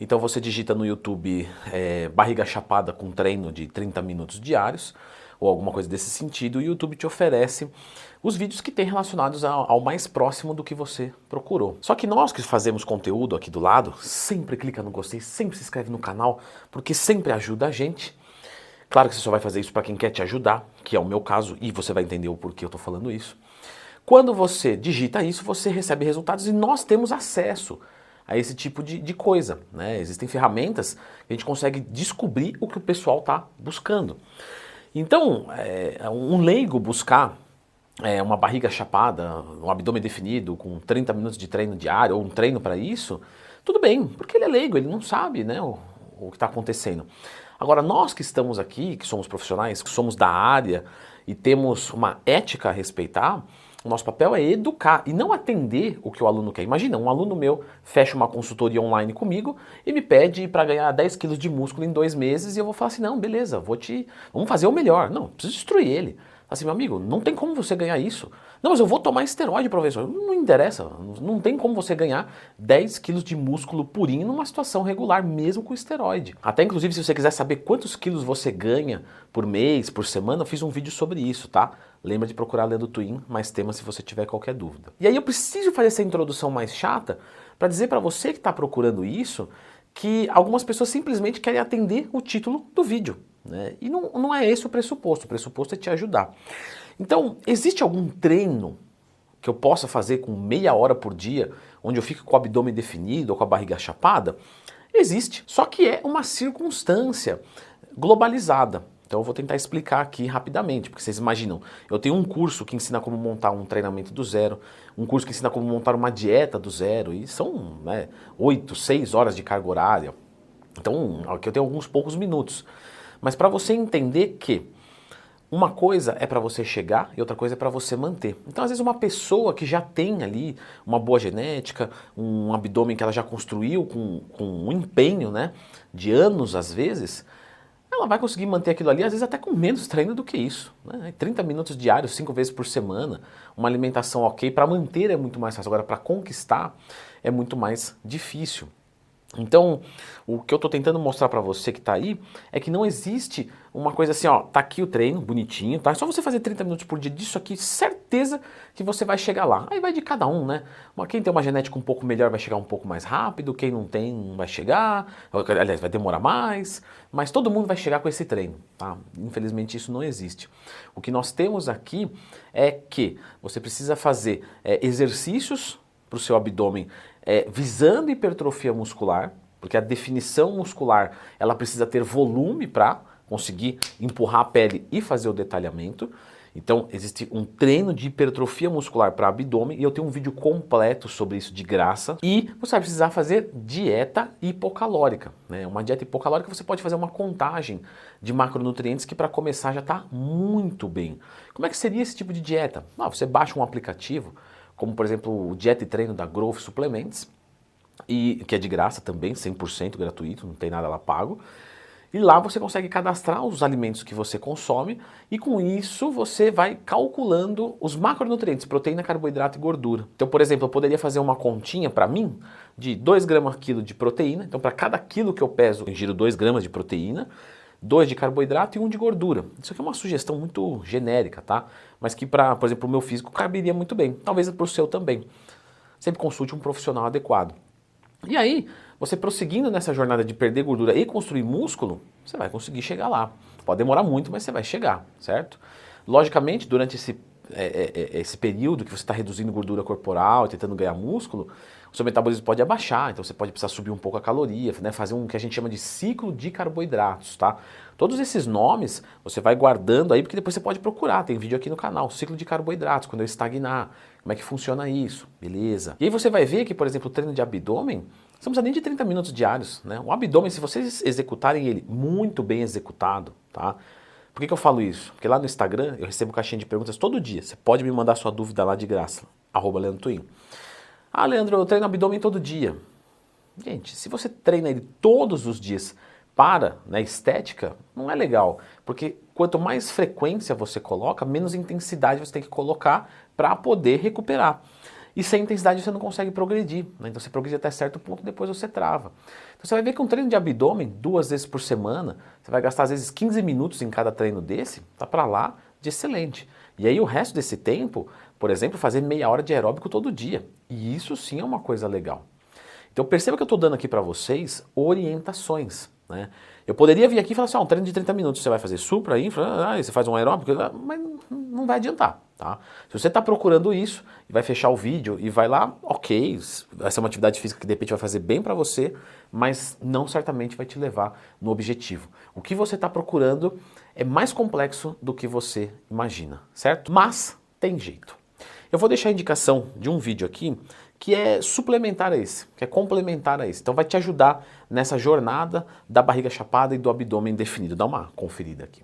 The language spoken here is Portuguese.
Então você digita no YouTube barriga chapada com treino de 30 minutos diários, ou alguma coisa desse sentido, e o YouTube te oferece os vídeos que tem relacionados ao mais próximo do que você procurou. Só que nós que fazemos conteúdo aqui do lado, sempre clica no gostei, sempre se inscreve no canal, porque sempre ajuda a gente. Claro que você só vai fazer isso para quem quer te ajudar, que é o meu caso, e você vai entender o porquê eu estou falando isso. Quando você digita isso, você recebe resultados e nós temos acesso a esse tipo de coisa, né? Existem ferramentas que a gente consegue descobrir o que o pessoal está buscando. Então, um leigo buscar uma barriga chapada, um abdômen definido, com 30 minutos de treino diário, ou um treino para isso, tudo bem, porque ele é leigo, ele não sabe, né, o que está acontecendo. Agora, nós que estamos aqui, que somos profissionais, que somos da área e temos uma ética a respeitar, o nosso papel é educar e não atender o que o aluno quer. Imagina, um aluno meu fecha uma consultoria online comigo e me pede para ganhar 10 quilos de músculo em 2 meses e eu vou falar assim, não, beleza, vamos fazer o melhor. Não, preciso destruir ele. Assim, meu amigo, não tem como você ganhar isso. Não, mas eu vou tomar esteroide, professor. Não interessa, não tem como você ganhar 10 quilos de músculo purinho numa situação regular, mesmo com esteroide. Até inclusive, se você quiser saber quantos quilos você ganha por mês, por semana, eu fiz um vídeo sobre isso, tá? Lembra de procurar Leandro Twin, mais temas se você tiver qualquer dúvida. E aí eu preciso fazer essa introdução mais chata para dizer para você que está procurando isso, que algumas pessoas simplesmente querem atender o título do vídeo, né? E não é esse o pressuposto é te ajudar. Então, existe algum treino que eu possa fazer com meia hora por dia, onde eu fico com o abdômen definido ou com a barriga chapada? Existe, só que é uma circunstância globalizada. Então eu vou tentar explicar aqui rapidamente, porque vocês imaginam, eu tenho um curso que ensina como montar um treinamento do zero, um curso que ensina como montar uma dieta do zero, e são 8, 6 horas de carga horária. Então aqui eu tenho alguns poucos minutos. Mas para você entender que uma coisa é para você chegar e outra coisa é para você manter. Então, às vezes, uma pessoa que já tem ali uma boa genética, um abdômen que ela já construiu com um empenho, né, de anos às vezes, ela vai conseguir manter aquilo ali, às vezes até com menos treino do que isso, né? 30 minutos diários, 5 vezes por semana, uma alimentação ok, para manter é muito mais fácil, agora para conquistar é muito mais difícil. Então, o que eu estou tentando mostrar para você que está aí é que não existe uma coisa assim, ó, tá aqui o treino, bonitinho, tá? É só você fazer 30 minutos por dia disso aqui, certeza que você vai chegar lá. Aí vai de cada um, né? Quem tem uma genética um pouco melhor vai chegar um pouco mais rápido, quem não tem não vai chegar, aliás, vai demorar mais, mas todo mundo vai chegar com esse treino, tá? Infelizmente isso não existe. O que nós temos aqui é que você precisa fazer exercícios para o seu abdômen visando hipertrofia muscular, porque a definição muscular ela precisa ter volume para conseguir empurrar a pele e fazer o detalhamento. Então existe um treino de hipertrofia muscular para abdômen e eu tenho um vídeo completo sobre isso de graça. E você vai precisar fazer dieta hipocalórica, né? Uma dieta hipocalórica você pode fazer uma contagem de macronutrientes que para começar já está muito bem. Como é que seria esse tipo de dieta? Você baixa um aplicativo, como por exemplo o Dieta e Treino da Growth Suplements, que é de graça também, 100% gratuito, não tem nada lá pago. E lá você consegue cadastrar os alimentos que você consome e com isso você vai calculando os macronutrientes, proteína, carboidrato e gordura. Então, por exemplo, eu poderia fazer uma continha para mim de 2 gramas por quilo de proteína. Então, para cada quilo que eu peso, eu ingiro 2 gramas de proteína, 2 de carboidrato e 1 de gordura. Isso aqui é uma sugestão muito genérica, tá? Mas que para, por exemplo, o meu físico caberia muito bem. Talvez para o seu também. Sempre consulte um profissional adequado. E aí, você prosseguindo nessa jornada de perder gordura e construir músculo, você vai conseguir chegar lá. Pode demorar muito, mas você vai chegar, certo? Logicamente, durante esse período que você está reduzindo gordura corporal e tentando ganhar músculo, o seu metabolismo pode abaixar, então você pode precisar subir um pouco a caloria, né? Fazer um que a gente chama de ciclo de carboidratos, tá? Todos esses nomes você vai guardando aí, porque depois você pode procurar, tem vídeo aqui no canal, ciclo de carboidratos, quando eu estagnar, como é que funciona isso, beleza? E aí você vai ver que, por exemplo, o treino de abdômen, você não precisa nem de 30 minutos diários, né? O abdômen, se vocês executarem ele muito bem executado, tá? Por que eu falo isso? Porque lá no Instagram eu recebo caixinha de perguntas todo dia. Você pode me mandar sua dúvida lá de graça, @LeandroTwin. Ah, Leandro, eu treino abdômen todo dia. Gente, se você treina ele todos os dias para, né, estética, não é legal. Porque quanto mais frequência você coloca, menos intensidade você tem que colocar para poder recuperar. E sem intensidade você não consegue progredir, né? Então você progride até certo ponto, depois você trava. Então você vai ver que um treino de abdômen, 2 vezes por semana, você vai gastar às vezes 15 minutos em cada treino desse, tá para lá de excelente. E aí o resto desse tempo, por exemplo, fazer meia hora de aeróbico todo dia. E isso sim é uma coisa legal. Então perceba que eu estou dando aqui para vocês orientações, né? Eu poderia vir aqui e falar assim, um treino de 30 minutos, você vai fazer supra, infra, você faz um aeróbico, mas não vai adiantar, tá? Se você está procurando isso e vai fechar o vídeo e vai lá, ok, vai ser uma atividade física que de repente vai fazer bem para você, mas não certamente vai te levar no objetivo. O que você está procurando é mais complexo do que você imagina, certo? Mas tem jeito. Eu vou deixar a indicação de um vídeo aqui que é suplementar a esse, que é complementar a esse. Então vai te ajudar nessa jornada da barriga chapada e do abdômen definido. Dá uma conferida aqui.